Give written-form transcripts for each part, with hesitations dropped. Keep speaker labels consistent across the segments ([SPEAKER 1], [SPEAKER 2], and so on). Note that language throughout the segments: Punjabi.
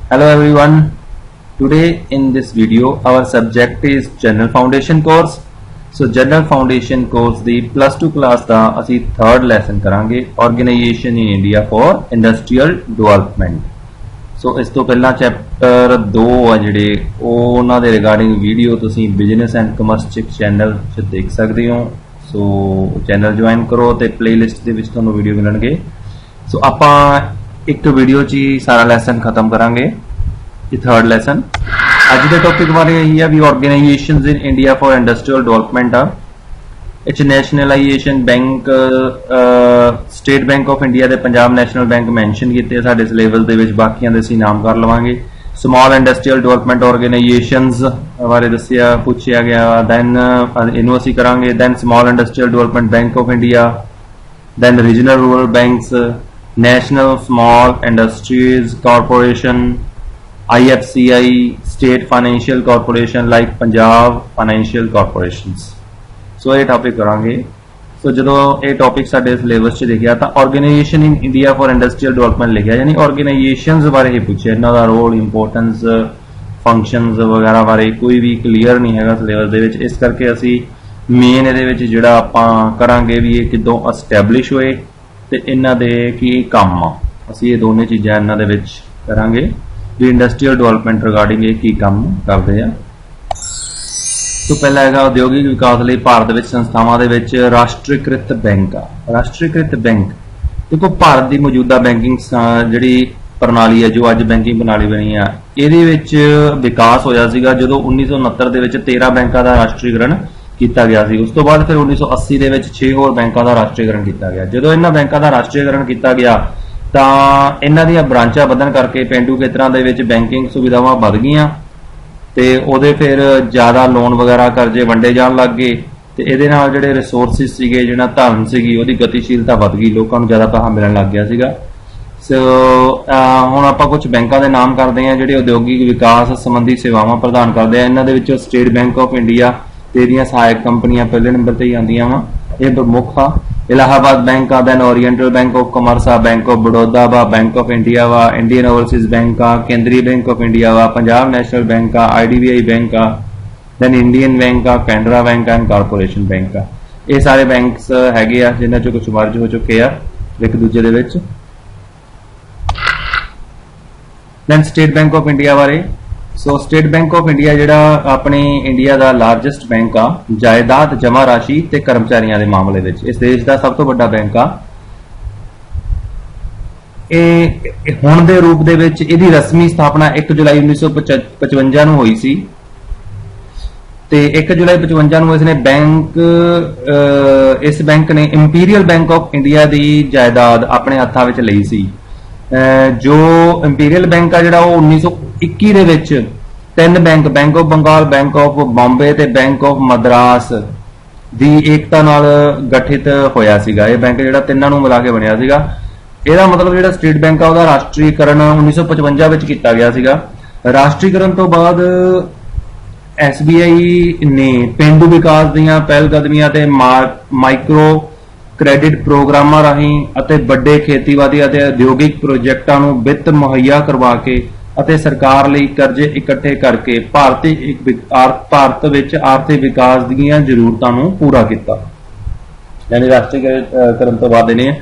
[SPEAKER 1] Hello everyone. Today in this video our subject is General Foundation course. So General Foundation course the plus 2 class ਦਾ ਅਸੀਂ third lesson ਕਰਾਂਗੇ Organization in India for Industrial Development. So ਇਸ ਤੋਂ ਪਹਿਲਾਂ ਚੈਪਟਰ 2 ਆ ਜਿਹੜੇ ਉਹਨਾਂ ਦੇ ਰਿਗਾਰਡਿੰਗ ਵੀਡੀਓ ਤੁਸੀਂ ਬਿਜ਼ਨਸ ਐਂਡ ਕਮਰਸ ਚੈਨਲ 'ਚ ਦੇਖ ਸਕਦੇ ਹੋ। ਸੋ ਚੈਨਲ ਜੁਆਇਨ ਕਰੋ ਤੇ ਪਲੇਲਿਸਟ ਦੇ ਵਿੱਚ ਤੁਹਾਨੂੰ ਵੀਡੀਓ ਮਿਲਣਗੇ। ਸੋ ਆਪਾਂ ਇੱਕ ਵੀਡੀਓ 'ਚ ਹੀ ਸਾਰਾ ਲੈਸਨ ਖਤਮ ਕਰਾਂਗੇ। ਇਹ ਥਰਡ ਲੈਸਨ ਅੱਜ ਦੇ ਟੌਪਿਕ ਬਾਰੇ ਇਹੀ ਆ ਵੀ organisations in India for industrial development ਆ। ਇਹ 'ਚ nationalisation bank State bank of India ਤੇ ਪੰਜਾਬ ਨੈਸ਼ਨਲ ਬੈਂਕ ਮੈਂਸ਼ਨ ਕੀਤੇ ਸਾਡੇ ਸਿਲੇਬਸ ਦੇ ਵਿੱਚ, ਬਾਕੀਆਂ ਦੇ ਅਸੀਂ ਨਾਮ ਕਰ ਲਵਾਂਗੇ। ਸਮਾਲ ਇੰਡਸਟਰੀਅਲ ਡਿਵੈਲਪਮੈਂਟ ਆਰਗੇਨਾਈਜੇਸ਼ਨਸ ਬਾਰੇ ਦੱਸਿਆ ਪੁੱਛਿਆ ਗਿਆ, ਦੈਨ ਇਹਨੂੰ ਅਸੀਂ ਕਰਾਂਗੇ। Then small industrial development bank of India, then regional rural banks, National Small Industries Corporation, IFCI, State Financial Corporation like Punjab Financial Corporations। So ਇਹ ਟੌਪਿਕ ਕਰਾਂਗੇ। ਸੋ ਜਦੋਂ ਇਹ ਟੌਪਿਕ ਸਾਡੇ ਸਿਲੇਬਸ 'ਚ ਲਿਖਿਆ ਤਾਂ organisation in India for industrial development ਲਿਖਿਆ, ਯਾਨੀ ਆਰਗੇਨਾਈਜੇਸ਼ਨਸ ਬਾਰੇ ਹੀ ਪੁੱਛਿਆ, ਇਹਨਾਂ ਦਾ ਰੋਲ, ਇੰਪੋਰਟੈਂਸ, ਫੰਕਸ਼ਨਸ ਵਗੈਰਾ ਬਾਰੇ ਕੋਈ ਵੀ ਕਲੀਅਰ ਨਹੀਂ ਹੈਗਾ ਸਿਲੇਬਸ ਦੇ ਵਿੱਚ। ਇਸ ਕਰਕੇ ਅਸੀਂ ਮੇਨ ਇਹਦੇ ਵਿੱਚ ਜਿਹੜਾ ਆਪਾਂ ਕਰਾਂਗੇ ਵੀ ਇਹ ਕਿੱਦੋਂ ਐਸਟੈਬਲਿਸ਼ ਹੋਏ ਤੇ ਇਹਨਾਂ ਦੇ ਕੀ ਕੰਮ ਆ, ਅਸੀਂ ਇਹ ਦੋਨੇ ਚੀਜ਼ਾਂ ਇਹਨਾਂ ਦੇ ਵਿੱਚ ਕਰਾਂਗੇ ਵੀ ਇੰਡਸਟਰੀਅਲ ਡਿਵੈਲਪਮੈਂਟ ਰਿਗਾਰਡਿੰਗ ਇਹ ਕੀ ਕੰਮ ਕਰਦੇ ਆ। ਤੋਂ ਪਹਿਲਾਂ ਹੈਗਾ ਉਦਯੋਗਿਕ ਵਿਕਾਸ ਲਈ ਭਾਰਤ ਵਿੱਚ ਸੰਸਥਾਵਾਂ ਦੇ ਵਿੱਚ ਰਾਸ਼ਟਰੀਕ੍ਰਿਤ ਬੈਂਕ ਆ। ਰਾਸ਼ਟਰੀਕ੍ਰਿਤ ਬੈਂਕ ਦੇਖੋ ਭਾਰਤ ਦੀ ਮੌਜੂਦਾ ਬੈਂਕਿੰਗ ਜਿਹੜੀ ਪ੍ਰਣਾਲੀ ਹੈ, ਜੋ ਅੱਜ ਬੈਂਕਿੰਗ ਪ੍ਰਣਾਲੀ ਬਣੀ ਆ, ਇਹਦੇ ਵਿੱਚ ਵਿਕਾਸ ਹੋਇਆ ਸੀਗਾ ਜਦੋਂ 1969 ਦੇ ਵਿੱਚ 13 ਬੈਂਕਾਂ ਦਾ ਰਾਸ਼ਟਰੀਕਰਨ ਕੀਤਾ ਗਿਆ ਸੀ। ਉਸ ਤੋਂ ਬਾਅਦ ਫਿਰ 1980 ਦੇ ਵਿੱਚ 6 ਹੋਰ ਬੈਂਕਾਂ ਦਾ ਰਾਸ਼ਟਰੀਕਰਨ ਕੀਤਾ ਗਿਆ। ਜਦੋਂ ਇਹਨਾਂ ਬੈਂਕਾਂ ਦਾ ਰਾਸ਼ਟਰੀਕਰਨ ਕੀਤਾ ਗਿਆ ਤਾਂ ਇਹਨਾਂ ਦੀਆਂ ਬ੍ਰਾਂਚਾਂ ਵਧਣ ਕਰਕੇ ਪੇਂਡੂ ਖੇਤਰਾਂ ਦੇ ਵਿੱਚ ਬੈਂਕਿੰਗ ਸੁਵਿਧਾਵਾਂ ਵੱਧ ਗਈਆਂ ਤੇ ਉਹਦੇ ਫਿਰ ਜ਼ਿਆਦਾ ਲੋਨ ਵਗੈਰਾ ਕਰਜ਼ੇ ਵੰਡੇ ਜਾਣ ਲੱਗ ਗਏ ਤੇ ਇਹਦੇ ਨਾਲ ਜਿਹੜੇ ਰਿਸੋਰਸਿਸ ਸੀਗੇ, ਜਿਹੜਾ ਧਨ ਸੀਗੀ, ਉਹਦੀ ਗਤੀਸ਼ੀਲਤਾ ਵੱਧ ਗਈ, ਲੋਕਾਂ ਨੂੰ ਜ਼ਿਆਦਾ ਪੈਸਾ ਮਿਲਣ ਲੱਗ ਗਿਆ ਸੀਗਾ। ਸੋ ਹੁਣ ਆਪਾਂ ਕੁਝ ਬੈਂਕਾਂ ਦੇ ਨਾਮ ਕਰਦੇ ਹਾਂ ਜਿਹੜੇ ਉਦਯੋਗਿਕ ਵਿਕਾਸ ਸੰਬੰਧੀ ਸੇਵਾਵਾਂ ਪ੍ਰਦਾਨ ਕਰਦੇ ਆ। ਇਹਨਾਂ ਦੇ ਵਿੱਚੋਂ ਸਟੇਟ ਬੈਂਕ ਆਫ ਇੰਡੀਆ ਤੇ ਇਹਦੀਆਂ ਸਹਾਇਕ ਕੰਪਨੀਆਂ ਪਹਿਲੇ ਨੰਬਰ ਤੇ ਹੀ ਆਉਂਦੀਆਂ ਵਾ, ਇਹ ਪ੍ਰਮੁੱਖ ਆ। ਇਲਾਹਾਬਾਦ ਬੈਂਕ ਆ, then oriental bank of commerce ਆ, ਬੈਂਕ ਆਫ ਬੜੌਦਾ ਵਾ, ਬੈਂਕ ਆਫ ਇੰਡੀਆ ਵਾ, ਇੰਡੀਅਨ ਓਵਰਸੀਜ਼ ਬੈਂਕ ਆ, ਕੇਂਦਰੀ ਬੈਂਕ ਆਫ ਇੰਡੀਆ ਵਾ, ਪੰਜਾਬ ਨੈਸ਼ਨਲ ਬੈਂਕ ਆ, IDBI ਬੈਂਕ ਆ, ਦੈਨ ਇੰਡੀਅਨ ਬੈਂਕ ਆ, Canara bank and corporation bank ਆ। ਇਹ ਸਾਰੇ ਬੈਂਕਸ ਹੈਗੇ ਆ ਜਿਨ੍ਹਾਂ ਚੋਂ ਕੁਝ ਮਰਜ ਹੋ ਚੁੱਕੇ ਆ ਇੱਕ ਦੂਜੇ ਦੇ ਵਿੱਚ। Then state bank of India ਬਾਰੇ, so state bank of India ਜਿਹੜਾ ਆਪਣੇ ਇੰਡੀਆ ਦਾ ਲਾਰਜੈਸਟ ਬੈਂਕ ਆ ਜਾਇਦਾਦ, ਜਮ੍ਹਾਂ ਰਾਸ਼ੀ ਤੇ ਕਰਮਚਾਰੀਆਂ ਦੇ ਮਾਮਲੇ ਵਿੱਚ। ਇਸ ਦੇਸ਼ ਦਾ ਸਭ ਤੋਂ ਵੱਡਾ ਬੈਂਕ ਆ। ਇਹ ਹੁਣ ਦੇ ਰੂਪ ਦੇ ਵਿੱਚ ਇਹਦੀ ਰਸਮੀ ਸਥਾਪਨਾ 1 ਜੁਲਾਈ 1955 ਨੂੰ ਹੋਈ ਸੀ ਤੇ 1 ਜੁਲਾਈ 55 ਨੂੰ ਇਸਨੇ ਇਸ ਬੈਂਕ ਨੇ ਇੰਪੀਰੀਅਲ ਬੈਂਕ ਆਫ ਇੰਡੀਆ ਦੀ ਜਾਇਦਾਦ ਆਪਣੇ ਹੱਥਾਂ ਵਿੱਚ ਲਈ ਸੀ। ਜੋ ਇੰਪੀਰੀਅਲ ਬੈਂਕ ਆ ਜਿਹੜਾ ਉਹ 1921 ਦੇ ਵਿੱਚ 3 bank, bank of Bengal, bank of Bombay ਤੇ ਬੈਂਕ ਆਫ ਮਦਰਾਸ ਦੀ ਏਕਤਾ ਨਾਲ ਗਠਿਤ ਹੋਇਆ ਸੀਗਾ। ਇਹ ਬੈਂਕ ਜਿਹੜਾ ਤਿੰਨਾਂ ਨੂੰ ਮਿਲਾ ਕੇ ਬਣਿਆ ਸੀਗਾ। ਇਹਦਾ ਮਤਲਬ ਜਿਹੜਾ ਸਟੇਟ ਬੈਂਕ ਆ ਉਹਦਾ ਰਾਸ਼ਟਰੀਕਰਨ 1955 ਵਿੱਚ ਕੀਤਾ ਗਿਆ ਸੀਗਾ। ਰਾਸ਼ਟਰੀਕਰਨ ਤੋਂ ਬਾਅਦ SBI ਨੇ ਪੇਂਡੂ ਵਿਕਾਸ ਦੀਆਂ ਪਹਿਲਕਦਮੀਆਂ ਤੇ ਮਾਈਕਰੋ ਕ੍ਰੈਡਿਟ ਪ੍ਰੋਗਰਾਮਾਂ ਰਾਹੀਂ ਅਤੇ ਵੱਡੇ ਖੇਤੀਬਾੜੀ ਅਤੇ ਉਦਯੋਗਿਕ ਪ੍ਰੋਜੈਕਟਾਂ ਨੂੰ ਵਿੱਤ ਮੁਹੱਈਆ ਕਰਵਾ ਕੇ ਅਤੇ ਸਰਕਾਰ ਲਈ ਕਰਜ਼ੇ ਇਕੱਠੇ ਕਰਕੇ ਭਾਰਤ ਵਿੱਚ ਆਰਥਿਕ ਵਿਕਾਸ ਦੀਆਂ ਜ਼ਰੂਰਤਾਂ ਨੂੰ ਪੂਰਾ ਕੀਤਾ। ਯਾਨੀ ਰਾਸ਼ਟਰੀਕਰਨ ਤੋਂ ਬਾਅਦ ਇਹਨੇ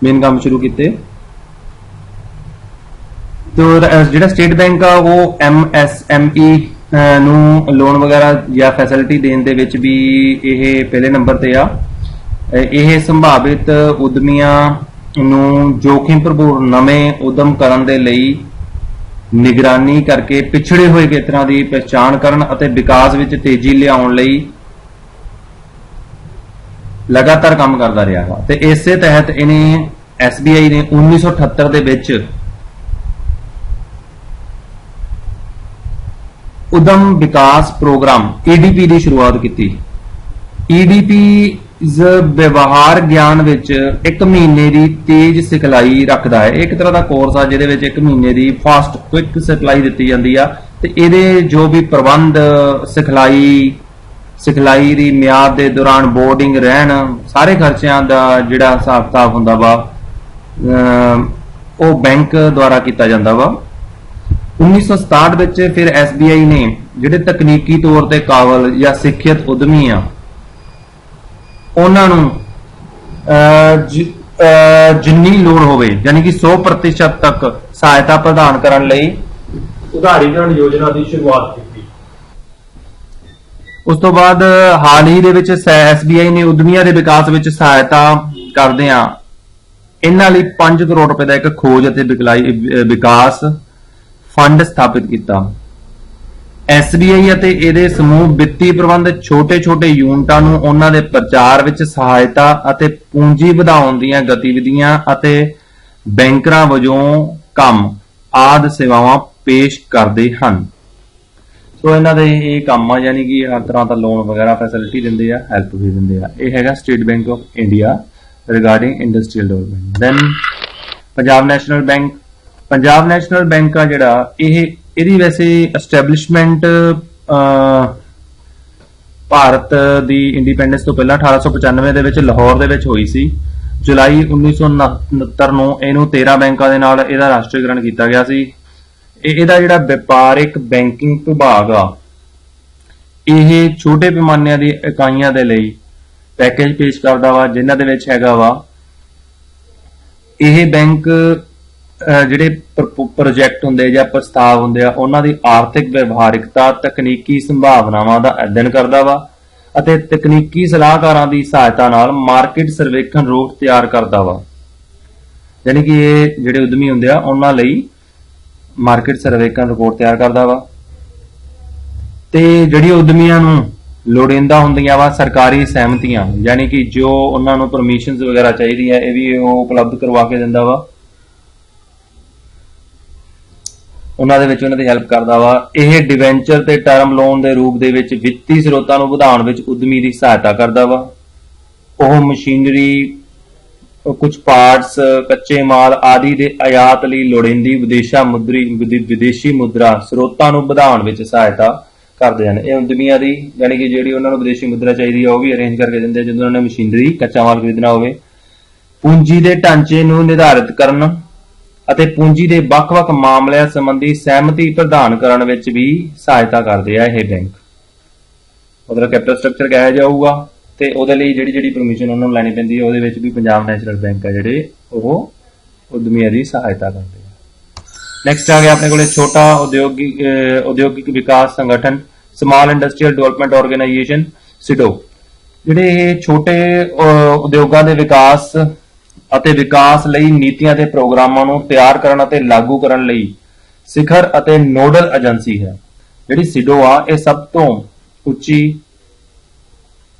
[SPEAKER 1] ਮੇਨ ਕੰਮ ਸ਼ੁਰੂ ਕੀਤੇ। ਤੋ ਜਿਹੜਾ ਸਟੇਟ ਬੈਂਕ ਆ ਉਹ MSME ਨੂੰ ਲੋਨ ਵਗੈਰਾ ਜਾਂ ਫੈਸਿਲਿਟੀ ਦੇਣ ਦੇ ਵਿੱਚ ਵੀ ਇਹ ਪਹਿਲੇ ਨੰਬਰ ਤੇ ਆ। ਇਹ ਸੰਭਾਵਿਤ ਉਦਮੀਆਂ ਨੂੰ ਜੋਖਿਮ ਭਰਪੂਰ ਨਵੇਂ ਉਦਮ ਕਰਨ ਦੇ ਲਈ ਨਿਗਰਾਨੀ ਕਰਕੇ ਪਿਛੜੇ ਹੋਏ ਖੇਤਰਾਂ ਦੀ ਪਛਾਣ ਕਰਨ ਅਤੇ ਵਿਕਾਸ ਵਿੱਚ ਤੇਜ਼ੀ ਲਿਆਉਣ ਲਈ ਲਗਾਤਾਰ ਕੰਮ ਕਰਦਾ ਰਿਹਾ ਹੈ। ਤੇ ਇਸੇ ਤਹਿਤ ਇਹਨੇ SBI ਨੇ 1978 ਦੇ ਵਿੱਚ ਉਦਮ ਵਿਕਾਸ ਪ੍ਰੋਗਰਾਮ EDP ਦੀ ਸ਼ੁਰੂਆਤ ਕੀਤੀ। EDP ਵਿਵਹਾਰ ਗਿਆਨ ਵਿੱਚ 1 ਮਹੀਨੇ ਦੀ ਤੇਜ਼ ਸਿਖਲਾਈ ਰੱਖਦਾ ਹੈ। ਇੱਕ ਤਰ੍ਹਾਂ ਦਾ ਕੋਰਸ ਆ ਜਿਹਦੇ ਵਿੱਚ 1 ਮਹੀਨੇ ਦੀ ਫਾਸਟ ਕੁਇਕ ਸਿਖਲਾਈ ਦਿੱਤੀ ਜਾਂਦੀ ਆ ਤੇ ਇਹਦੇ ਜੋ ਵੀ ਪ੍ਰਬੰਧ, ਸਿਖਲਾਈ ਦੀ ਮਿਆਦ ਦੇ ਦੌਰਾਨ ਬੋਰਡਿੰਗ, ਰਹਿਣ, ਸਾਰੇ ਖਰਚਿਆਂ ਦਾ ਜਿਹੜਾ ਹਿਸਾਬ ਕਿਤਾਬ ਹੁੰਦਾ ਵਾ ਉਹ ਬੈਂਕ ਦੁਆਰਾ ਕੀਤਾ ਜਾਂਦਾ ਵਾ। 1967 ਵਿੱਚ ਫਿਰ SBI ਨੇ ਜਿਹੜੇ ਤਕਨੀਕੀ ਤੌਰ ਤੇ ਕਾਬਲ ਜਾਂ ਸਿੱਖਿਅਤ ਉਦਮੀ ਆ ਉਹਨਾਂ ਨੂੰ ਜਿੰਨੀ ਲੋੜ ਹੋਵੇ ਯਾਨੀ ਕਿ 100% ਤੱਕ ਸਹਾਇਤਾ ਪ੍ਰਦਾਨ ਕਰਨ ਲਈ ਉਦਾਰੀਕਰਨ ਯੋਜਨਾ ਦੀ ਸ਼ੁਰੂਆਤ ਕੀਤੀ। ਉਸ ਤੋਂ ਬਾਅਦ ਹਾਲ ਹੀ ਦੇ ਵਿੱਚ SBI ਨੇ ਉਦਮੀਆਂ ਦੇ ਵਿਕਾਸ ਵਿੱਚ ਸਹਾਇਤਾ ਕਰਦਿਆਂ ਇਹਨਾਂ ਲਈ 5 ਕਰੋੜ ਰੁਪਏ ਦਾ ਇੱਕ ਖੋਜ ਅਤੇ ਵਿਕਾਸ ਫੰਡ ਸਥਾਪਿਤ ਕੀਤਾ। SBI ਅਤੇ ਇਹਦੇ ਸਮੂਹ ਵਿੱਤੀ ਪ੍ਰਬੰਧ ਛੋਟੇ-ਛੋਟੇ ਯੂਨਿਟਾਂ ਨੂੰ ਉਹਨਾਂ ਦੇ ਪ੍ਰਚਾਰ ਵਿੱਚ ਸਹਾਇਤਾ ਅਤੇ ਪੂੰਜੀ ਵਧਾਉਣ ਦੀਆਂ ਗਤੀਵਿਧੀਆਂ ਅਤੇ ਬੈਂਕਰਾਂ ਵਜੋਂ ਕੰਮ ਆਦਿ ਸੇਵਾਵਾਂ ਪੇਸ਼ ਕਰਦੇ ਹਨ। ਸੋ ਇਹਨਾਂ ਦੇ ਇਹ ਕੰਮ ਆ ਯਾਨੀ ਕਿ ਹਰ ਤਰ੍ਹਾਂ ਦਾ ਲੋਨ ਵਗੈਰਾ ਫੈਸਿਲਿਟੀ ਦਿੰਦੇ ਆ, ਹੈਲਪ ਵੀ ਦਿੰਦੇ ਆ। ਇਹ ਹੈਗਾ state bank of India regarding industrial development. Then Punjab national bank. Punjab national bank ਆ ਜਿਹੜਾ ਇਹਦੀ ਵੈਸੇ ਐਸਟੈਬਲਿਸ਼ਮੈਂਟ ਭਾਰਤ ਦੀ ਇੰਡੀਪੈਂਡੈਂਸ ਤੋਂ ਪਹਿਲਾਂ 1895 ਦੇ ਵਿੱਚ ਲਾਹੌਰ ਦੇ ਵਿੱਚ ਹੋਈ ਸੀ। ਜੁਲਾਈ 1969 ਨੂੰ ਇਹਨੂੰ 13 ਬੈਂਕਾਂ ਦੇ ਨਾਲ ਇਹਦਾ ਰਾਸ਼ਟਰੀਕਰਨ ਕੀਤਾ ਗਿਆ ਸੀ। ਇਹਦਾ ਜਿਹੜਾ ਵਪਾਰਿਕ ਬੈਂਕਿੰਗ ਵਿਭਾਗ ਆ ਇਹ ਛੋਟੇ ਪੈਮਾਨੇ ਦੀ ਇਕਾਈਆਂ ਦੇ ਲਈ ਪੈਕੇਜ ਪੇਸ਼ ਕਰਦਾ ਵਾ, ਜਿਨ੍ਹਾਂ ਦੇ ਵਿੱਚ ਹੈਗਾ ਵਾ ਇਹ ਬੈਂਕ ਜਿਹੜੇ ਪ੍ਰੋਜੈਕਟ ਹੁੰਦੇ ਜਾਂ ਪ੍ਰਸਤਾਵ ਹੁੰਦੇ ਆ ਉਹਨਾਂ ਦੀ ਆਰਥਿਕ ਵਿਵਹਾਰਿਕਤਾ, ਤਕਨੀਕੀ ਸੰਭਾਵਨਾਵਾਂ ਦਾ ਅਧਿਐਨ ਕਰਦਾ ਵਾ ਅਤੇ ਤਕਨੀਕੀ ਸਲਾਹਕਾਰਾਂ ਦੀ ਸਹਾਇਤਾ ਨਾਲ ਮਾਰਕੀਟ ਸਰਵੇਖਣ ਰਿਪੋਰਟ ਤਿਆਰ ਕਰਦਾ ਵਾ। ਯਾਨੀ ਕਿ ਇਹ ਜਿਹੜੇ ਉਦਮੀ ਹੁੰਦੇ ਆ ਉਹਨਾਂ ਲਈ ਮਾਰਕੀਟ ਸਰਵੇਖਣ ਰਿਪੋਰਟ ਤਿਆਰ ਕਰਦਾ ਵਾ ਤੇ ਜਿਹੜੀ ਉਦਮੀਆਂ ਨੂੰ ਲੋੜੀਂਦਾ ਹੁੰਦੀਆਂ ਵਾ ਸਰਕਾਰੀ ਸਹਿਮਤੀਆਂ ਯਾਨੀ ਕਿ ਜੋ ਉਹਨਾਂ ਨੂੰ ਪਰਮਿਸ਼ਨਸ ਵਗੈਰਾ ਚਾਹੀਦੀਆਂ ਇਹ ਵੀ ਉਹ ਉਪਲਬਧ ਕਰਵਾ ਕੇ ਦਿੰਦਾ ਵਾ। ਉਹਨਾਂ ਦੇ ਵਿੱਚ ਉਹਨਾਂ ਦੀ ਹੈਲਪ ਕਰਦਾ ਵਾ। ਇਹ ਡਿਵੈਂਚਰ ਤੇ ਟਰਮ ਲੋਨ ਦੇ ਰੂਪ ਦੇ ਵਿੱਚ ਵਿੱਤੀ ਸਰੋਤਾਂ ਨੂੰ ਵਧਾਉਣ ਵਿੱਚ ਉਦਮੀ ਦੀ ਸਹਾਇਤਾ ਕਰਦਾ ਵਾ। ਉਹ ਮਸ਼ੀਨਰੀ, ਕੁਝ ਪਾਰਟਸ, ਕੱਚੇ ਮਾਲ ਆਦਿ ਦੇ ਆਯਾਤ ਲਈ ਲੋੜੀਂਦੀ ਵਿਦੇਸ਼ੀ ਮੁਦਰਾ ਸਰੋਤਾਂ ਨੂੰ ਵਧਾਉਣ ਵਿੱਚ ਸਹਾਇਤਾ ਕਰਦੇ ਹਨ। ਇਹ ਉਦਮੀਆਂ ਦੀ ਯਾਨੀ ਕਿ ਜਿਹੜੀ ਉਹਨਾਂ ਨੂੰ ਵਿਦੇਸ਼ੀ ਮੁਦਰਾ ਚਾਹੀਦੀ ਆ ਉਹ ਵੀ ਅਰੇਂਜ ਕਰਕੇ ਦਿੰਦੇ ਜਦੋਂ ਉਹਨਾਂ ਨੇ ਮਸ਼ੀਨਰੀ, ਕੱਚਾ ਮਾਲ ਖਰੀਦਣਾ ਹੋਵੇ। ਪੂੰਜੀ ਦੇ ਢਾਂਚੇ ਨੂੰ ਨਿਰਧਾਰਿਤ ਕਰਨ ਅਤੇ ਪੂੰਜੀ ਦੇ ਵੱਖ-ਵੱਖ ਮਾਮਲਿਆਂ ਸੰਬੰਧੀ ਸਹਿਮਤੀ ਪ੍ਰਦਾਨ ਕਰਨ ਵਿੱਚ ਵੀ ਸਹਾਇਤਾ ਕਰਦੇ ਆ ਇਹ ਬੈਂਕ। ਮਤਲਬ ਕੈਪੀਟਲ ਸਟਰਕਚਰ ਕਿਹਾ ਜਾਊਗਾ ਤੇ ਉਹਦੇ ਲਈ ਜਿਹੜੀ ਪਰਮਿਸ਼ਨ ਉਹਨਾਂ ਨੂੰ ਲੈਣੀ ਪੈਂਦੀ ਹੈ ਉਹਦੇ ਵਿੱਚ ਵੀ ਪੰਜਾਬ ਨੈਸ਼ਨਲ ਬੈਂਕ ਆ ਜਿਹੜੇ ਉਹ ਉਦਮੀਆਂ ਦੀ ਸਹਾਇਤਾ ਕਰਦੇ ਆ। ਨੈਕਸਟ ਆ ਗਿਆ ਆਪਣੇ ਕੋਲੇ ਛੋਟਾ ਉਦਯੋਗਿਕ ਵਿਕਾਸ ਸੰਗਠਨ, small industrial development organisation SIDO। ਜਿਹੜੇ ਇਹ ਛੋਟੇ ਉਦਯੋਗਾਂ ਦੇ ਵਿਕਾਸ ਅਤੇ ਵਿਕਾਸ ਲਈ ਨੀਤੀਆਂ ਤੇ ਪ੍ਰੋਗਰਾਮਾਂ ਨੂੰ ਤਿਆਰ ਕਰਨ ਅਤੇ ਲਾਗੂ ਕਰਨ ਲਈ ਸਿਖਰ ਅਤੇ ਨੋਡਲ ਏਜੰਸੀ ਹੈ। ਜਿਹੜੀ SIDO ਆ ਇਹ ਸਭ ਤੋਂ ਉੱਚੀ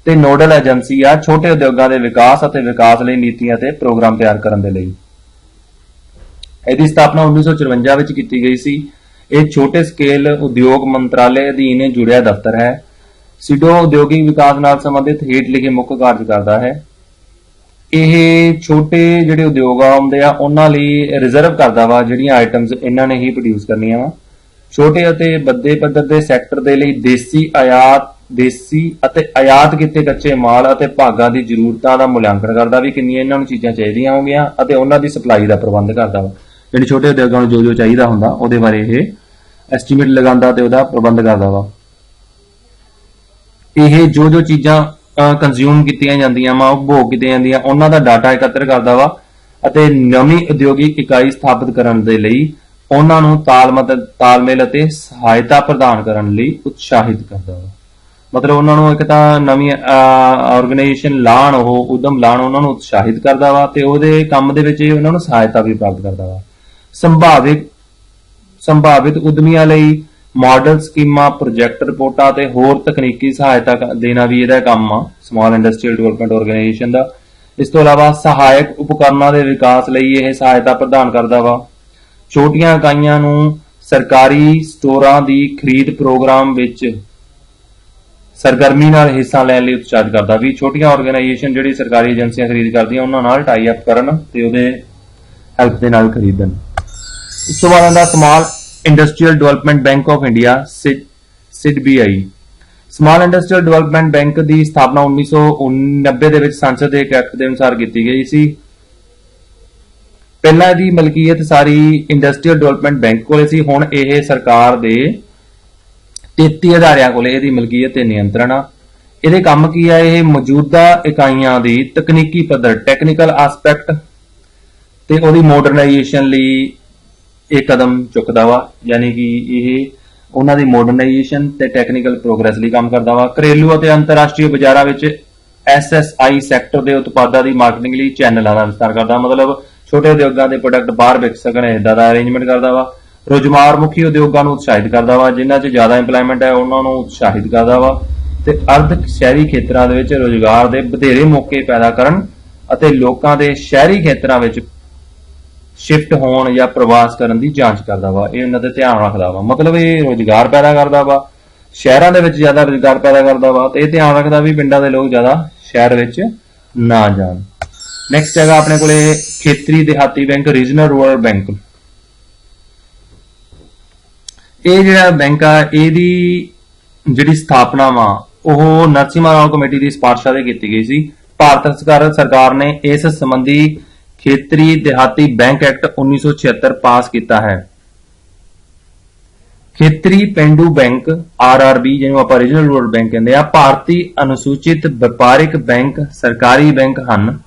[SPEAKER 1] ਤੇ ਨੋਡਲ ਏਜੰਸੀ ਆ ਛੋਟੇ ਉਦਯੋਗਾਂ ਦੇ ਵਿਕਾਸ ਅਤੇ ਵਿਕਾਸ ਲਈ ਨੀਤੀਆਂ ਤੇ ਪ੍ਰੋਗਰਾਮ ਤਿਆਰ ਕਰਨ ਦੇ ਲਈ। ਇਹਦੀ ਸਥਾਪਨਾ 1954 ਵਿੱਚ ਕੀਤੀ ਗਈ ਸੀ। ਇਹ ਛੋਟੇ ਸਕੇਲ ਉਦਯੋਗ ਮੰਤਰਾਲੇ ਅਧੀਨ ਜੁੜਿਆ ਦਫ਼ਤਰ ਹੈ। SIDO ਉਦਯੋਗਿਕ ਵਿਕਾਸ ਨਾਲ ਸੰਬੰਧਿਤ ਹੇਠ ਲਿਖੇ ਮੁੱਖ ਕਾਰਜ ਕਰਦਾ ਹੈ। ਇਹ ਛੋਟੇ ਜਿਹੜੇ ਉਦਯੋਗ ਆਉਂਦੇ ਆ ਉਹਨਾਂ ਲਈ ਰਿਜ਼ਰਵ ਕਰਦਾ ਵਾ ਜਿਹੜੀਆਂ ਆਈਟਮਸ ਇਹਨਾਂ ਨੇ ਹੀ ਪ੍ਰੋਡਿਊਸ ਕਰਨੀਆਂ ਵਾ। ਛੋਟੇ ਅਤੇ ਵੱਡੇ ਪੱਧਰ ਦੇ ਸੈਕਟਰ ਦੇ ਲਈ ਦੇਸੀ ਅਤੇ ਆਯਾਤ ਕੀਤੇ ਕੱਚੇ ਮਾਲ ਅਤੇ ਭਾਗਾਂ ਦੀ ਜ਼ਰੂਰਤਾਂ ਦਾ ਮੁਲਾਂਕਣ ਕਰਦਾ ਵੀ ਕਿੰਨੀਆਂ ਇਹਨਾਂ ਨੂੰ ਚੀਜ਼ਾਂ ਚਾਹੀਦੀਆਂ ਹੋਣਗੀਆਂ ਅਤੇ ਉਹਨਾਂ ਦੀ ਸਪਲਾਈ ਦਾ ਪ੍ਰਬੰਧ ਕਰਦਾ ਵਾ। ਜਿਹੜੇ ਛੋਟੇ ਉਦਯੋਗਾਂ ਨੂੰ ਜੋ ਚਾਹੀਦਾ ਹੁੰਦਾ ਉਹਦੇ ਬਾਰੇ ਇਹ ਐਸਟੀਮੇਟ ਲਗਾਉਂਦਾ ਤੇ ਉਹਦਾ ਪ੍ਰਬੰਧ ਕਰਦਾ ਵਾ। ਇਹ ਜੋ ਚੀਜ਼ਾਂ ਕੰਜ਼ਿਊਮ ਕੀਤੀਆਂ ਜਾਂਦੀਆਂ ਵਾ, ਉਪਭੋਗ ਕੀਤੀਆਂ ਜਾਂਦੀਆਂ, ਉਹਨਾਂ ਦਾ ਡਾਟਾ ਇਕੱਤਰ ਕਰਦਾ ਵਾ ਅਤੇ ਨਵੀਂ ਉਦਯੋਗਿਕ ਇਕਾਈ ਸਥਾਪਿਤ ਕਰਨ ਦੇ ਲਈ ਉਹਨਾਂ ਨੂੰ ਤਾਲਮੇਲ ਅਤੇ ਸਹਾਇਤਾ ਪ੍ਰਦਾਨ ਕਰਨ ਲਈ ਉਤਸ਼ਾਹਿਤ ਕਰਦਾ ਵਾ। ਮਤਲਬ ਉਹਨਾਂ ਨੂੰ ਇੱਕ ਤਾਂ ਨਵੀਂ ਆਰਗੇਨਾਈਜੇਸ਼ਨ ਲਾਣ, ਉਹ ਉਦਮ ਲਾਣ, ਉਹਨਾਂ ਨੂੰ ਉਤਸ਼ਾਹਿਤ ਕਰਦਾ ਵਾ ਤੇ ਉਹਦੇ ਕੰਮ ਦੇ ਵਿੱਚ ਉਹਨਾਂ ਨੂੰ ਸਹਾਇਤਾ ਵੀ ਪ੍ਰਾਪਤ ਕਰਦਾ ਵਾ। ਸੰਭਾਵਿਤ ਉਦਮੀਆਂ ਲਈ ਮਾਡਲ ਸਕੀਮਾਂ, ਪ੍ਰੋਜੈਕਟ ਰਿਪੋਰਟਾਂ ਤੇ ਹੋਰ ਤਕਨੀਕੀ ਸਹਾਇਤਾ ਦੇਣਾ ਵੀ ਇਹਦਾ ਕੰਮ ਆ ਸਮਾਲ ਇੰਡਸਟਰੀਅਲ ਡਿਵੈਲਪਮੈਂਟ ਆਰਗੇਨਾਈਜੇਸ਼ਨ ਦਾ। ਇਸ ਤੋਂ ਇਲਾਵਾ ਸਹਾਇਕ ਉਪਕਰਨਾਂ ਦੇ ਵਿਕਾਸ ਲਈ ਇਹ ਸਹਾਇਤਾ ਪ੍ਰਦਾਨ ਕਰਦਾ ਵਾ। ਛੋਟੀਆਂ ਇਕਾਈਆਂ ਨੂੰ ਸਰਕਾਰੀ ਸਟੋਰਾਂ ਦੀ ਖਰੀਦ ਪ੍ਰੋਗਰਾਮ ਵਿੱਚ ਸਰਗਰਮੀ ਨਾਲ ਹਿੱਸਾ ਲੈਣ ਲਈ ਉਤਸ਼ਾਹਿਤ ਕਰਦਾ ਵੀ ਛੋਟੀਆਂ ਆਰਗੇਨਾਈਜੇਸ਼ਨ ਜਿਹੜੀ ਸਰਕਾਰੀ ਏਜੰਸੀਆਂ ਖਰੀਦ ਕਰਦੀਆਂ ਉਹਨਾਂ ਨਾਲ ਟਾਈ ਅਪ ਕਰਨ ਤੇ ਉਹਦੇ ਹੈਲਪ ਦੇ ਨਾਲ ਖਰੀਦਣ। ਇਸ ਤੋਂ ਬਾਅਦ ਆਉਂਦਾ small industrial development bank of India SIDBI। Small industrial development bank ਦੀ ਸਥਾਪਨਾ 1990 ਦੇ ਵਿੱਚ ਸੰਸਦ ਦੇ ਇੱਕ ਐਕਟ ਦੇ ਅਨੁਸਾਰ ਕੀਤੀ ਗਈ ਸੀ। ਪਹਿਲਾਂ ਇਹਦੀ ਮਲਕੀਅਤ ਸਾਰੀ ਇੰਡਸਟਰੀਅਲ ਡਿਵੈਲਪਮੈਂਟ ਬੈਂਕ ਕੋਲੇ ਸੀ, ਹੁਣ ਇਹ ਸਰਕਾਰ ਦੇ 33 ਅਦਾਰਿਆਂ ਕੋਲੇ ਇਹਦੀ ਮਲਕੀਅਤ ਤੇ ਨਿਯੰਤਰਣ ਆ। ਇਹਦੇ ਕੰਮ ਕੀ ਆ? ਇਹ ਮੌਜੂਦਾ ਇਕਾਈਆਂ ਦੀ ਤਕਨੀਕੀ ਪੱਧਰ ਟੈਕਨੀਕਲ ਐਸਪੈਕਟ ਤੇ ਉਹਦੀ ਮਾਡਰਨਾਈਜੇਸ਼ਨ ਲਈ ਇਹ ਕਦਮ ਚੁੱਕਦਾ ਵਾ, ਯਾਨੀ ਕਿ ਇਹ ਉਹਨਾਂ ਦੀ ਮਾਡਰਨਾਈਜੇਸ਼ਨ ਤੇ ਟੈਕਨੀਕਲ ਪ੍ਰੋਗਰੈਸ ਲਈ ਕੰਮ ਕਰਦਾ ਵਾ। ਘਰੇਲੂ ਅਤੇ ਅੰਤਰਰਾਸ਼ਟਰੀ ਬਾਜ਼ਾਰਾਂ ਵਿੱਚ SSI ਸੈਕਟਰ ਦੇ ਉਤਪਾਦਾਂ ਦੀ ਮਾਰਕੀਟਿੰਗ ਲਈ ਚੈਨਲਾਂ ਦਾ ਵਿਸਤਾਰ ਕਰਦਾ, ਮਤਲਬ ਛੋਟੇ ਉਦਯੋਗਾਂ ਦੇ ਪ੍ਰੋਡਕਟ ਬਾਹਰ ਵਿਕ ਸਕਣ ਇਦਾਂ ਦਾ ਅਰੇਂਜਮੈਂਟ ਕਰਦਾ ਵਾ। ਰੋਜ਼ਗਾਰ ਮੁਖੀ ਉਦਯੋਗਾਂ ਨੂੰ ਉਤਸ਼ਾਹਿਤ ਕਰਦਾ ਵਾ, ਜਿਨ੍ਹਾਂ 'ਚ ਜ਼ਿਆਦਾ ਇੰਪਲਾਇਮੈਂਟ ਹੈ ਉਹਨਾਂ ਨੂੰ ਉਤਸ਼ਾਹਿਤ ਕਰਦਾ ਵਾ ਤੇ ਅਰਧ ਸ਼ਹਿਰੀ ਖੇਤਰਾਂ ਦੇ ਵਿੱਚ ਰੋਜ਼ਗਾਰ ਦੇ ਵਧੇਰੇ ਮੌਕੇ ਪੈਦਾ ਕਰਨ ਅਤੇ ਲੋਕਾਂ ਦੇ ਸ਼ਹਿਰੀ ਖੇਤਰਾਂ ਵਿੱਚ ਸ਼ਿਫਟ ਹੋਣ ਜਾਂ ਪ੍ਰਵਾਸ ਕਰਨ ਦੀ ਜਾਂਚ ਕਰਦਾ ਵਾ। ਇਹ ਉਹਨਾਂ ਤੇ ਧਿਆਨ ਰੱਖਦਾ ਵਾ, ਮਤਲਬ ਇਹ ਰੋਜ਼ਗਾਰ ਪੈਦਾ ਕਰਦਾ ਵਾ, ਸ਼ਹਿਰਾਂ ਦੇ ਵਿੱਚ ਜ਼ਿਆਦਾ ਰੋਜ਼ਗਾਰ ਪੈਦਾ ਕਰਦਾ ਵਾ ਤੇ ਇਹ ਧਿਆਨ ਰੱਖਦਾ ਵੀ ਪਿੰਡਾਂ ਦੇ ਲੋਕ ਜ਼ਿਆਦਾ ਸ਼ਹਿਰ ਵਿੱਚ ਨਾ ਜਾਣ। ਨੈਕਸਟ ਹੈਗਾ ਆਪਣੇ ਕੋਲੇ ਖੇਤਰੀ ਦਿਹਾਤੀ ਬੈਂਕ, ਰੀਜਨਲ ਰੂਰਲ ਬੈਂਕ। ਇਹ ਜਿਹੜਾ ਬੈਂਕ ਆ ਇਹਦੀ ਜਿਹੜੀ ਸਥਾਪਨਾ ਵਾ ਉਹ ਨਰਸਿਮਹਾ ਰਾਓ ਕਮੇਟੀ ਦੀ ਸਿਫਾਰਿਸ਼ਾਂ ਤੇ ਕੀਤੀ ਗਈ ਸੀ। ਭਾਰਤ ਸਰਕਾਰ ਨੇ ਇਸ ਸੰਬੰਧੀ ਖੇਤਰੀ ਦਿਹਾਤੀ ਬੈਂਕ ਐਕਟ 1976 ਪਾਸ ਕੀਤਾ ਹੈ। ਖੇਤਰੀ ਪੇਂਡੂ ਬੈਂਕ RRB ਜਿਹਨੂੰ ਆਪਾਂ ਰੀਜਨਲ ਰੂਰਲ ਬੈਂਕ ਕਹਿੰਦੇ ਆ, ਭਾਰਤੀ ਅਨੁਸੂਚਿਤ ਵਪਾਰਿਕ ਬੈਂਕ ਸਰਕਾਰੀ ਬੈਂਕ ਹਨ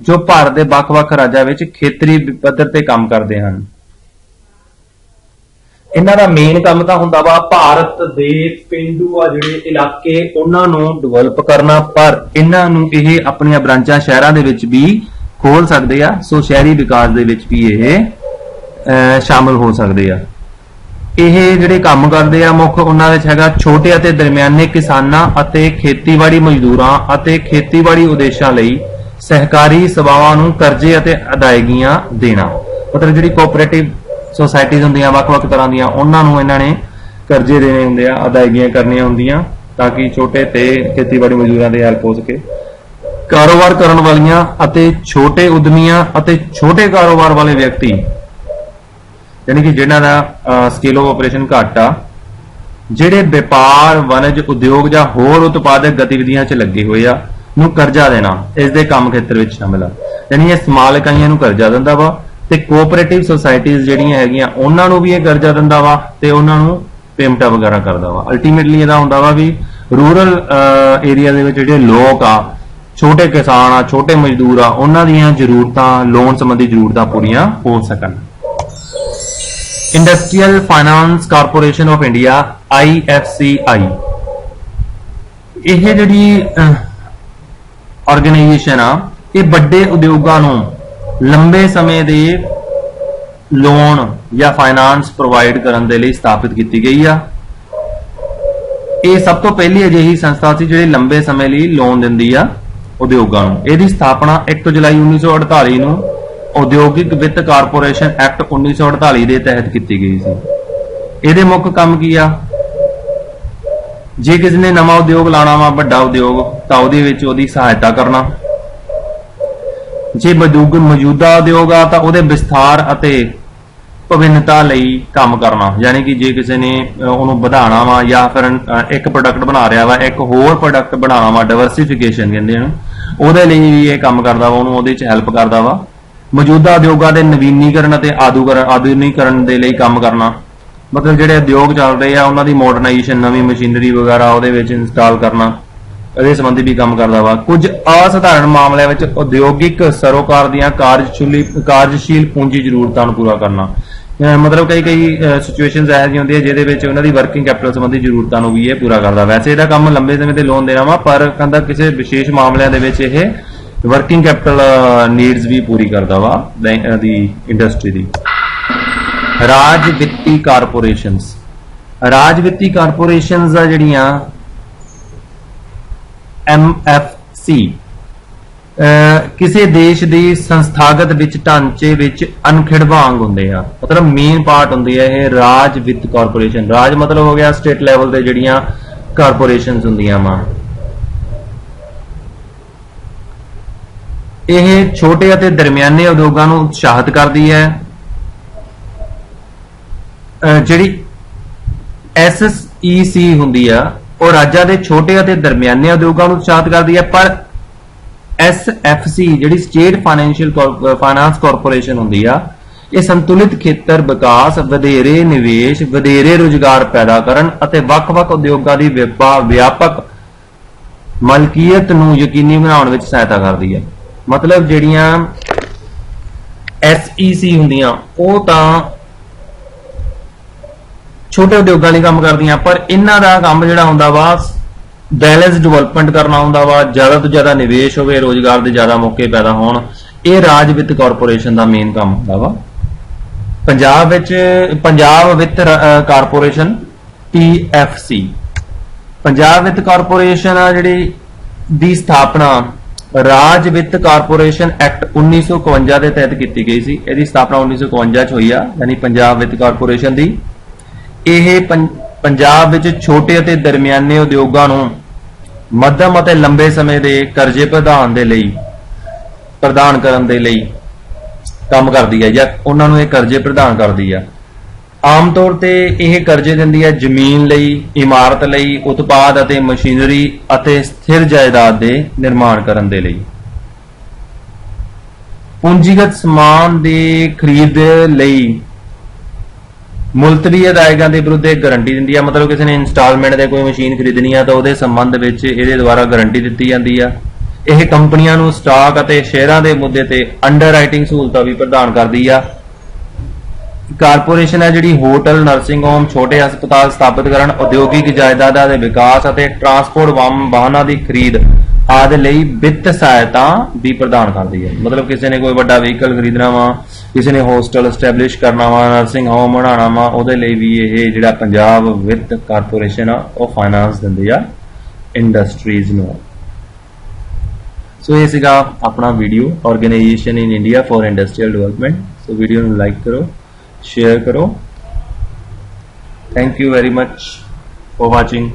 [SPEAKER 1] ਜੋ ਭਾਰਤ ਦੇ ਵੱਖ-ਵੱਖ ਰਾਜਾਂ ਵਿੱਚ ਖੇਤਰੀ ਪੱਧਰ ਤੇ ਕੰਮ ਕਰਦੇ ਹਨ। ਇਹਨਾਂ ਦਾ ਮੇਨ ਕੰਮ ਤਾਂ ਹੁੰਦਾ ਵਾ ਭਾਰਤ ਦੇ ਪਿੰਡੂ ਆ ਜਿਹੜੇ ਇਲਾਕੇ ਉਹਨਾਂ ਨੂੰ ਡਿਵੈਲਪ ਕਰਨਾ, ਪਰ ਇਹਨਾਂ ਨੂੰ ਇਹ ਆਪਣੀਆਂ ਬ੍ਰਾਂਚਾਂ ਸ਼ਹਿਰਾਂ ਦੇ ਵਿੱਚ ਵੀ ਖੋਲ ਸਕਦੇ ਆ। ਸੋ ਸ਼ਹਿਰੀ ਵਿਕਾਸ ਦੇ ਵਿੱਚ ਵੀ ਇਹ ਸ਼ਾਮਲ ਹੋ ਸਕਦੇ ਆ। ਇਹ ਜਿਹੜੇ ਕੰਮ ਕਰਦੇ ਆ ਮੁੱਖ ਉਹਨਾਂ ਵਿੱਚ ਹੈਗਾ ਛੋਟੇ ਅਤੇ ਦਰਮਿਆਨੇ ਕਿਸਾਨਾਂ ਅਤੇ ਖੇਤੀਬਾੜੀ ਮਜ਼ਦੂਰਾਂ ਅਤੇ ਖੇਤੀਬਾੜੀ ਉਦੇਸ਼ਾਂ ਲਈ ਸਹਿਕਾਰੀ ਸਭਾਵਾਂ ਨੂੰ ਕਰਜ਼ੇ ਅਤੇ ਅਦਾਇਗੀਆਂ ਦੇਣਾ, ਮਤਲਬ ਜਿਹੜੀ ਕੋਆਪਰੇਟਿਵ ਸੋਸਾਇਟੀਜ਼ ਹੁੰਦੀਆਂ ਵੱਖ-ਵੱਖ ਤਰ੍ਹਾਂ ਦੀਆਂ ਉਹਨਾਂ ਨੂੰ ਇਹਨਾਂ ਨੇ ਕਰਜ਼ੇ ਦੇਣੇ ਹੁੰਦੇ ਆ, ਅਦਾਇਗੀਆਂ ਕਰਨੀਆਂ ਹੁੰਦੀਆਂ ਤਾਂ ਕਿ ਛੋਟੇ ਤੇ ਖੇਤੀਬਾੜੀ ਮਜ਼ਦੂਰਾਂ ਦੀ ਹੈਲਪ ਹੋ ਸਕੇ। ਕਾਰੋਬਾਰ ਕਰਨ ਵਾਲੀਆਂ ਅਤੇ ਛੋਟੇ ਉਦਮੀਆਂ ਅਤੇ ਛੋਟੇ ਕਾਰੋਬਾਰ ਵਾਲੇ ਵਿਅਕਤੀ ਯਾਨੀ ਕਿ ਜਿਨ੍ਹਾਂ ਦਾ ਸਕੇਲ ਆਫ ਆਪਰੇਸ਼ਨ ਘੱਟ ਆ, ਜਿਹੜੇ ਵਪਾਰ ਵਣਜ ਉਦਯੋਗ ਜਾਂ ਹੋਰ ਉਤਪਾਦਕ ਗਤੀਵਿਧੀਆਂ 'ਚ ਲੱਗੇ ਹੋਏ ਆ ਨੂੰ ਕਰਜ਼ਾ ਦੇਣਾ ਇਸ ਦੇ ਕੰਮ ਖੇਤਰ ਵਿੱਚ ਸ਼ਾਮਿਲ ਆ। ਯਾਨੀ ਇਹ ਸਮਾਲ ਇਕਾਈਆਂ ਨੂੰ ਕਰਜ਼ਾ ਦਿੰਦਾ ਵਾ ਤੇ ਕੋਆਪਰੇਟਿਵ ਸੋਸਾਇਟੀਜ਼ ਜਿਹੜੀਆਂ ਹੈਗੀਆਂ ਉਹਨਾਂ ਨੂੰ ਵੀ ਇਹ ਕਰਜ਼ਾ ਦਿੰਦਾ ਵਾ ਤੇ ਉਹਨਾਂ ਨੂੰ ਪੇਮੈਂਟਾਂ ਵਗੈਰਾ ਕਰਦਾ ਵਾ। ਅਲਟੀਮੇਟਲੀ ਇਹਦਾ ਹੁੰਦਾ ਵਾ ਵੀ ਰੂਰਲ ਏਰੀਆ ਦੇ ਵਿੱਚ ਜਿਹੜੇ ਲੋਕ ਆ, ਛੋਟੇ ਕਿਸਾਨ ਆ, ਛੋਟੇ ਮਜ਼ਦੂਰ ਆ, ਉਹਨਾਂ ਦੀਆਂ ਜ਼ਰੂਰਤਾਂ, ਲੋਨ ਸੰਬੰਧੀ ਜ਼ਰੂਰਤਾਂ ਪੂਰੀਆਂ ਹੋ ਸਕਣ। Industrial finance corporation of India IFCI, ਇਹ ਜਿਹੜੀ ਆਰਗੇਨਾਈਜੇਸ਼ਨ ਆ ਇਹ ਵੱਡੇ ਉਦਯੋਗਾਂ ਨੂੰ ਲੰਬੇ ਸਮੇਂ ਦੇ ਲੋਨ ਜਾਂ ਫਾਈਨਾਂਸ ਪ੍ਰੋਵਾਈਡ ਕਰਨ ਦੇ ਲਈ ਸਥਾਪਿਤ ਕੀਤੀ ਗਈ ਆ। ਇਹ ਸਭ ਤੋਂ ਪਹਿਲੀ ਅਜਿਹੀ ਸੰਸਥਾ ਸੀ ਜਿਹੜੀ ਲੰਬੇ ਸਮੇਂ ਲਈ ਲੋਨ ਦਿੰਦੀ ਆ ਉਦਯੋਗਾਂ ਨੂੰ। ਇਹਦੀ ਸਥਾਪਨਾ 1 ਜੁਲਾਈ 1948 ਨੂੰ ਉਦਯੋਗਿਕ ਵਿੱਤ ਕਾਰਪੋਰੇਸ਼ਨ ਐਕਟ 1948 ਦੇ ਤਹਿਤ ਕੀਤੀ ਗਈ ਸੀ। ਇਹਦੇ ਮੁੱਖ ਕੰਮ ਕੀ ਆ? ਜੇ ਕਿਸੇ ਨੇ ਨਵਾਂ ਉਦਯੋਗ ਲਾਣਾ ਵਾ, ਵੱਡਾ ਉਦਯੋਗ, ਤਾਂ ਉਹਦੇ ਵਿੱਚ ਉਹਦੀ ਸਹਾਇਤਾ ਕਰਨਾ। ਜੇ ਮੌਜੂਦਾ ਉਦਯੋਗ ਆ ਤਾਂ ਉਹਦੇ ਵਿਸਥਾਰ ਅਤੇ ਭਿੰਨਤਾ ਲਈ ਕੰਮ ਕਰਨਾ, ਯਾਨੀ ਕਿ ਜੇ ਕਿਸੇ ਨੇ ਉਹਨੂੰ ਵਧਾਉਣਾ ਵਾ ਜਾਂ ਫਿਰ ਇੱਕ ਪ੍ਰੋਡਕਟ ਬਣਾ ਰਿਹਾ ਵਾ, ਇੱਕ ਹੋਰ ਪ੍ਰੋਡਕਟ ਬਣਾਉਣਾ ਵਾ, ਡਾਇਵਰਸਿਫਿਕੇਸ਼ਨ ਕਹਿੰਦੇ ਇਹਨੂੰ, ਉਹਦੇ ਲਈ ਵੀ ਇਹ ਕੰਮ ਕਰਦਾ ਵਾ, ਉਹਨੂੰ ਉਹਦੇ 'ਚ ਹੈਲਪ ਕਰਦਾ ਵਾ। ਮੌਜੂਦਾ ਉਦਯੋਗਾਂ ਦੇ ਨਵੀਨੀਕਰਨ ਅਤੇ ਆਧੁਨਿਕੀਕਰਨ ਦੇ ਲਈ ਕੰਮ ਕਰਨਾ, ਮਤਲਬ ਜਿਹੜੇ ਉਦਯੋਗ ਚੱਲ ਰਹੇ ਆ ਉਹਨਾਂ ਦੀ ਮਾਡਰਨਾਈਜੇਸ਼ਨ, ਨਵੀਂ ਮਸ਼ੀਨਰੀ ਵਗੈਰਾ ਉਹਦੇ ਵਿੱਚ ਇੰਸਟਾਲ ਕਰਨਾ, ਇਹਦੇ ਸੰਬੰਧੀ ਵੀ ਕੰਮ ਕਰਦਾ ਵਾ। ਕੁਝ ਅਸਾਧਾਰਨ ਮਾਮਲਿਆਂ ਵਿੱਚ ਉਦਯੋਗਿਕ ਸਰੋਕਾਰ ਦੀਆਂ ਕਾਰਜਸ਼ੀਲ ਪੂੰਜੀ ਜ਼ਰੂਰਤਾਂ ਨੂੰ ਪੂਰਾ ਕਰਨਾ, ਮਤਲਬ ਕਈ ਸਿਚੁਏਸ਼ਨਸ ਇਹੋ ਜਿਹੀ ਹੁੰਦੀਆਂ ਜਿਹਦੇ ਵਿੱਚ ਉਹਨਾਂ ਦੀ ਵਰਕਿੰਗ ਕੈਪੀਟਲ ਸੰਬੰਧੀ ਜ਼ਰੂਰਤਾਂ ਨੂੰ ਵੀ ਇਹ ਪੂਰਾ ਕਰਦਾ। ਵੈਸੇ ਇਹਦਾ ਕੰਮ ਲੰਬੇ ਸਮੇਂ ਤੇ ਲੋਨ ਦੇਣਾ ਵਾ, ਪਰ ਕਹਿੰਦਾ ਕਿਸੇ ਵਿਸ਼ੇਸ਼ ਮਾਮਲਿਆਂ ਦੇ ਵਿੱਚ ਇਹ ਵਰਕਿੰਗ ਕੈਪੀਟਲ ਨੀਡਸ ਵੀ ਪੂਰੀ ਕਰਦਾ ਵਾ ਬੈਂਕ ਦੀ ਇੰਡਸਟਰੀ ਦੀ। ਰਾਜ ਵਿੱਤੀ ਕਾਰਪੋਰੇਸ਼ਨਸ, ਰਾਜ ਵਿੱਤੀ ਕਾਰਪੋਰੇਸ਼ਨਸ ਆ ਜਿਹੜੀਆਂ MFC ਕਿਸੇ ਦੇਸ਼ ਦੀ ਸੰਸਥਾਗਤ ਵਿੱਚ ਢਾਂਚੇ ਵਿੱਚ ਅਨਖਿੜਵਾਂਗ ਹੁੰਦੇ ਆ, ਮਤਲਬ ਮੇਨ ਪਾਰਟ ਹੁੰਦੀ ਹੈ ਇਹ ਰਾਜ ਵਿੱਤ ਕਾਰਪੋਰੇਸ਼ਨ। ਰਾਜ ਮਤਲਬ ਹੋ ਗਿਆ ਸਟੇਟ ਲੈਵਲ ਤੇ ਜਿਹੜੀਆਂ ਕਾਰਪੋਰੇਸ਼ਨਸ ਹੁੰਦੀਆਂ ਵਾ। ਇਹ ਛੋਟੇ ਅਤੇ ਦਰਮਿਆਨੇ ਉਦਯੋਗਾਂ ਨੂੰ ਉਤਸ਼ਾਹਿਤ ਕਰਦੀ ਹੈ। ਜਿਹੜੀ SEC ਹੁੰਦੀ ਆ ਉਹ ਰਾਜਾਂ ਦੇ ਛੋਟੇ ਅਤੇ ਦਰਮਿਆਨੇ ਉਦਯੋਗਾਂ ਨੂੰ ਉਤਸ਼ਾਹਿਤ ਕਰਦੀ ਹੈ, ਪਰ एफसी ਜਿਹੜੀ ਸਟੇਟ ਫਾਈਨਾਂਸ ਕਾਰਪੋਰੇਸ਼ਨ ਹੁੰਦੀ ਆ, ਇਹ ਸੰਤੁਲਿਤ ਖੇਤਰ ਵਿਕਾਸ, ਵਧੇਰੇ ਨਿਵੇਸ਼, ਵਧੇਰੇ ਰੁਜ਼ਗਾਰ ਪੈਦਾ ਕਰਨ ਅਤੇ ਵੱਖ-ਵੱਖ ਉਦਯੋਗਾਂ ਦੀ ਵਿਆਪਕ ਮਲਕੀਅਤ ਨੂੰ ਯਕੀਨੀ ਬਣਾਉਣ ਵਿੱਚ ਸਹਾਇਤਾ ਕਰਦੀ ਹੈ। ਮਤਲਬ ਜਿਹੜੀਆਂ SEC ਹੁੰਦੀਆਂ ਉਹ ਤਾਂ ਛੋਟੇ ਉਦਯੋਗਾਂ ਲਈ ਕੰਮ ਕਰਦੀਆਂ, ਪਰ ਇਹਨਾਂ ਦਾ ਕੰਮ ਜਿਹੜਾ ਹੁੰਦਾ ਵਾ ਬੈਲੈਂਸ ਡਿਵੈਲਪਮੈਂਟ ਕਰਨਾ ਹੁੰਦਾ ਵਾ, ਜ਼ਿਆਦਾ ਤੋਂ ਜ਼ਿਆਦਾ ਨਿਵੇਸ਼ ਹੋਵੇ, ਰੋਜ਼ਗਾਰ ਦੇ ਜ਼ਿਆਦਾ ਮੌਕੇ ਪੈਦਾ ਹੋਣ। ਇਹ ਰਾਜ ਵਿੱਤ ਕਾਰਪੋਰੇਸ਼ਨ ਦਾ ਮੇਨ ਕੰਮ ਹੁੰਦਾ ਵਾ। ਪੰਜਾਬ ਵਿੱਤ ਕਾਰਪੋਰੇਸ਼ਨ PFC, ਪੰਜਾਬ ਵਿੱਤ ਕਾਰਪੋਰੇਸ਼ਨ ਆ ਜਿਹੜੀ ਦੀ ਸਥਾਪਨਾ ਰਾਜ ਵਿੱਤ ਕਾਰਪੋਰੇਸ਼ਨ ਐਕਟ 1951 ਦੇ ਤਹਿਤ ਕੀਤੀ ਗਈ ਸੀ। ਇਹਦੀ ਸਥਾਪਨਾ 1951 ਚ ਹੋਈ ਆ, ਯਾਨੀ ਪੰਜਾਬ ਵਿੱਤ ਕਾਰਪੋਰੇਸ਼ਨ ਦੀ। ਇਹ ਪੰਜਾਬ ਵਿੱਚ ਛੋਟੇ ਅਤੇ ਦਰਮਿਆਨੇ ਉਦਯੋਗਾਂ ਨੂੰ ਮੱਧਮ ਅਤੇ ਲੰਬੇ ਸਮੇਂ ਦੇ ਕਰਜ਼ੇ ਪ੍ਰਦਾਨ ਕਰਨ ਦੇ ਲਈ ਕੰਮ ਕਰਦੀ ਹੈ, ਜਾਂ ਉਹਨਾਂ ਨੂੰ ਇਹ ਕਰਜ਼ੇ ਪ੍ਰਦਾਨ ਕਰਦੀ ਆ। ਆਮ ਤੌਰ ਤੇ ਇਹ ਕਰਜ਼ੇ ਦਿੰਦੀ ਹੈ ਜ਼ਮੀਨ ਲਈ, ਇਮਾਰਤ ਲਈ, ਉਤਪਾਦ ਅਤੇ ਮਸ਼ੀਨਰੀ ਅਤੇ ਸਥਿਰ ਜਾਇਦਾਦ ਦੇ ਨਿਰਮਾਣ ਕਰਨ ਦੇ ਲਈ। ਪੂੰਜੀਗਤ ਸਮਾਨ ਦੀ ਖਰੀਦ ਲਈ ਮੁਲਤਵੀ ਅਦਾਇਗਾਂ ਦੇ ਵਿਰੁੱਧ ਇੱਕ ਗਾਰੰਟੀ ਦਿੰਦੀ ਆ। ਮਤਲਬ ਕਿਸੇ ਨੇ ਇੰਸਟਾਲਮੈਂਟ ਦੇ ਕੋਈ ਮਸ਼ੀਨ ਖਰੀਦਣੀ ਆ ਤਾਂ ਉਹਦੇ ਸੰਬੰਧ ਵਿੱਚ ਇਹਦੇ ਦੁਆਰਾ ਗਾਰੰਟੀ ਦਿੱਤੀ ਜਾਂਦੀ ਆ। ਇਹ ਕੰਪਨੀਆਂ ਨੂੰ ਸਟਾਕ ਅਤੇ ਸ਼ੇਅਰਾਂ ਦੇ ਮੁੱਦੇ ਤੇ ਅੰਡਰਰਾਈਟਿੰਗ ਸਹੂਲਤਾਂ ਵੀ ਪ੍ਰਦਾਨ ਕਰਦੀ ਆ। ਕਾਰਪੋਰੇਸ਼ਨ ਹੈ ਜਿਹੜੀ ਹੋਟਲ, ਨਰਸਿੰਗ ਹੋਮ, ਛੋਟੇ ਹਸਪਤਾਲ ਸਥਾਪਿਤ ਕਰਨ, ਉਦਯੋਗਿਕ ਜਾਇਦਾਦਾਂ ਦੇ ਵਿਕਾਸ ਅਤੇ ਟਰਾਂਸਪੋਰਟ ਵਾਹਨਾਂ ਦੀ ਖਰੀਦ ਆਦਿ ਲਈ ਵਿੱਤ ਸਹਾਇਤਾ ਵੀ ਪ੍ਰਦਾਨ ਕਰਦੀ ਹੈ। ਮਤਲਬ ਕਿਸੇ ਨੇ ਕੋਈ ਵੱਡਾ ਵਹੀਕਲ ਖਰੀਦਣਾ ਵਾ, ਕਿਸੇ ਨੇ ਹੋਸਟਲ ਐਸਟੈਬਲਿਸ਼ ਕਰਨਾ ਵਾ, ਨਰਸਿੰਗ ਹੋਮ ਬਣਾਉਣਾ ਵਾ, ਉਹਦੇ ਲਈ ਵੀ ਇਹ ਜਿਹੜਾ ਪੰਜਾਬ ਵਿੱਤ ਕਾਰਪੋਰੇਸ਼ਨ ਆ ਉਹ ਫਾਈਨਾਂਸ ਦਿੰਦੀ ਆ ਇੰਡਸਟਰੀਜ਼ ਨੂੰ। ਸੋ ਇਹ ਸੀਗਾ ਆਪਣਾ video, organisation in India for industrial development. So video ਨੂੰ ਲਾਈਕ ਕਰੋ, शेयर करो। Thank you very much for watching.